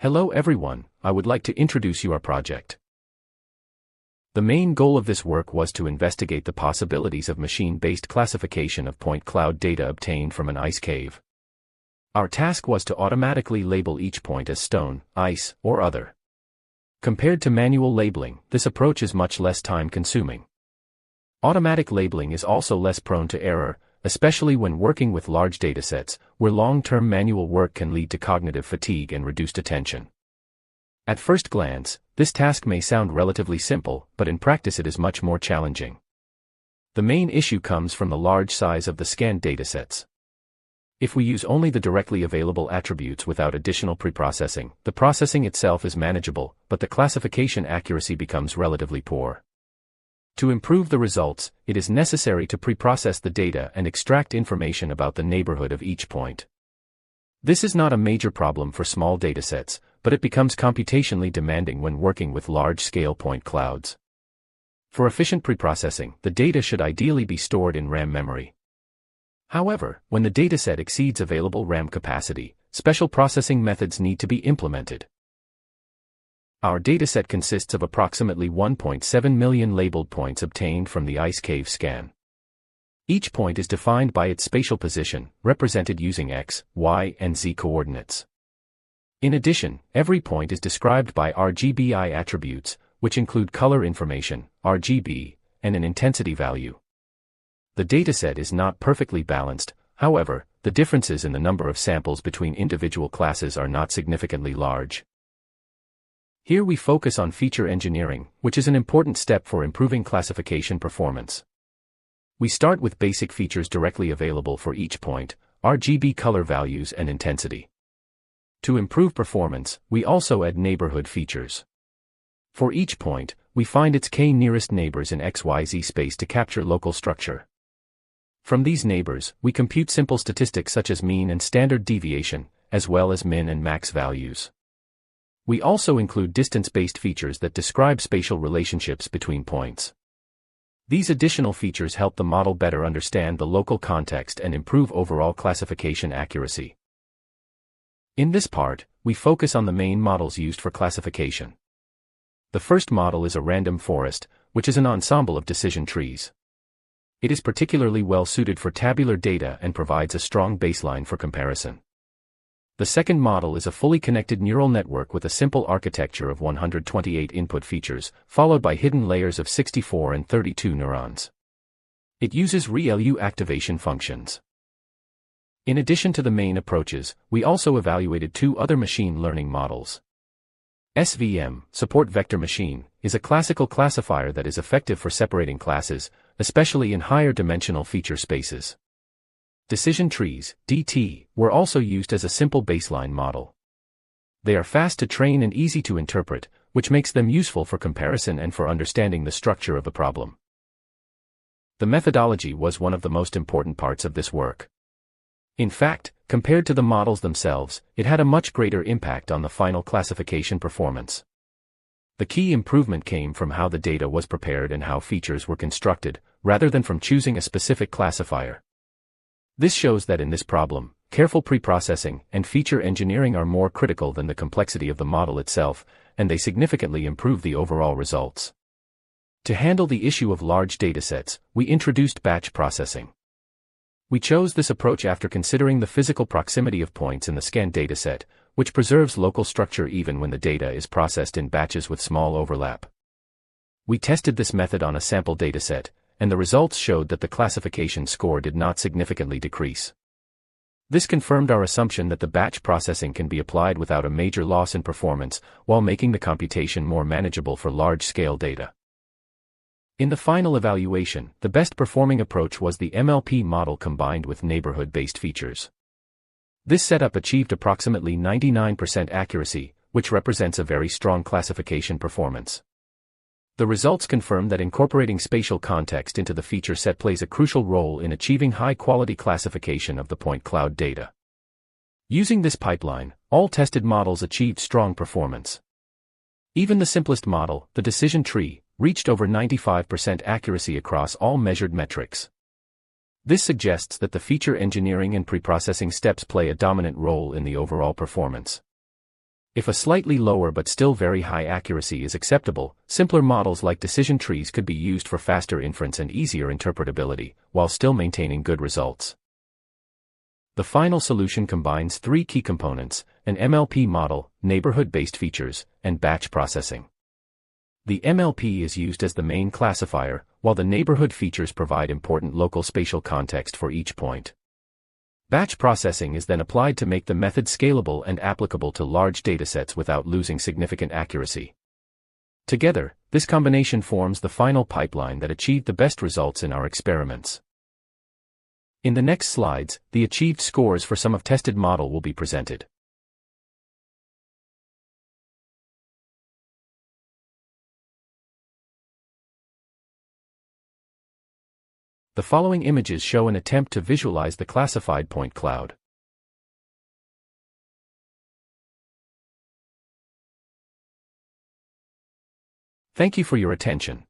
Hello everyone, I would like to introduce you our project. The main goal of this work was to investigate the possibilities of machine-based classification of point cloud data obtained from an ice cave. Our task was to automatically label each point as stone, ice, or other. Compared to manual labeling, this approach is much less time-consuming. Automatic labeling is also less prone to error, especially when working with large datasets, where long-term manual work can lead to cognitive fatigue and reduced attention. At first glance, this task may sound relatively simple, but in practice it is much more challenging. The main issue comes from the large size of the scanned datasets. If we use only the directly available attributes without additional preprocessing, the processing itself is manageable, but the classification accuracy becomes relatively poor. To improve the results, it is necessary to preprocess the data and extract information about the neighborhood of each point. This is not a major problem for small datasets, but it becomes computationally demanding when working with large-scale point clouds. For efficient preprocessing, the data should ideally be stored in RAM memory. However, when the dataset exceeds available RAM capacity, special processing methods need to be implemented. Our dataset consists of approximately 1.7 million labeled points obtained from the ice cave scan. Each point is defined by its spatial position, represented using X, Y, and Z coordinates. In addition, every point is described by RGBI attributes, which include color information, RGB, and an intensity value. The dataset is not perfectly balanced, however, the differences in the number of samples between individual classes are not significantly large. Here we focus on feature engineering, which is an important step for improving classification performance. We start with basic features directly available for each point, RGB color values and intensity. To improve performance, we also add neighborhood features. For each point, we find its k-nearest neighbors in XYZ space to capture local structure. From these neighbors, we compute simple statistics such as mean and standard deviation, as well as min and max values. We also include distance-based features that describe spatial relationships between points. These additional features help the model better understand the local context and improve overall classification accuracy. In this part, we focus on the main models used for classification. The first model is a random forest, which is an ensemble of decision trees. It is particularly well suited for tabular data and provides a strong baseline for comparison. The second model is a fully connected neural network with a simple architecture of 128 input features, followed by hidden layers of 64 and 32 neurons. It uses ReLU activation functions. In addition to the main approaches, we also evaluated two other machine learning models. SVM, Support Vector Machine, is a classical classifier that is effective for separating classes, especially in higher dimensional feature spaces. Decision trees, DT, were also used as a simple baseline model. They are fast to train and easy to interpret, which makes them useful for comparison and for understanding the structure of a problem. The methodology was one of the most important parts of this work. In fact, compared to the models themselves, it had a much greater impact on the final classification performance. The key improvement came from how the data was prepared and how features were constructed, rather than from choosing a specific classifier. This shows that in this problem, careful preprocessing and feature engineering are more critical than the complexity of the model itself, and they significantly improve the overall results. To handle the issue of large datasets, we introduced batch processing. We chose this approach after considering the physical proximity of points in the scanned dataset, which preserves local structure even when the data is processed in batches with small overlap. We tested this method on a sample dataset, and the results showed that the classification score did not significantly decrease. This confirmed our assumption that the batch processing can be applied without a major loss in performance, while making the computation more manageable for large-scale data. In the final evaluation, the best performing approach was the MLP model combined with neighborhood-based features. This setup achieved approximately 99% accuracy, which represents a very strong classification performance. The results confirm that incorporating spatial context into the feature set plays a crucial role in achieving high-quality classification of the point cloud data. Using this pipeline, all tested models achieved strong performance. Even the simplest model, the decision tree, reached over 95% accuracy across all measured metrics. This suggests that the feature engineering and preprocessing steps play a dominant role in the overall performance. If a slightly lower but still very high accuracy is acceptable, simpler models like decision trees could be used for faster inference and easier interpretability, while still maintaining good results. The final solution combines three key components: an MLP model, neighborhood-based features, and batch processing. The MLP is used as the main classifier, while the neighborhood features provide important local spatial context for each point. Batch processing is then applied to make the method scalable and applicable to large datasets without losing significant accuracy. Together, this combination forms the final pipeline that achieved the best results in our experiments. In the next slides, the achieved scores for some of tested model will be presented. The following images show an attempt to visualize the classified point cloud. Thank you for your attention.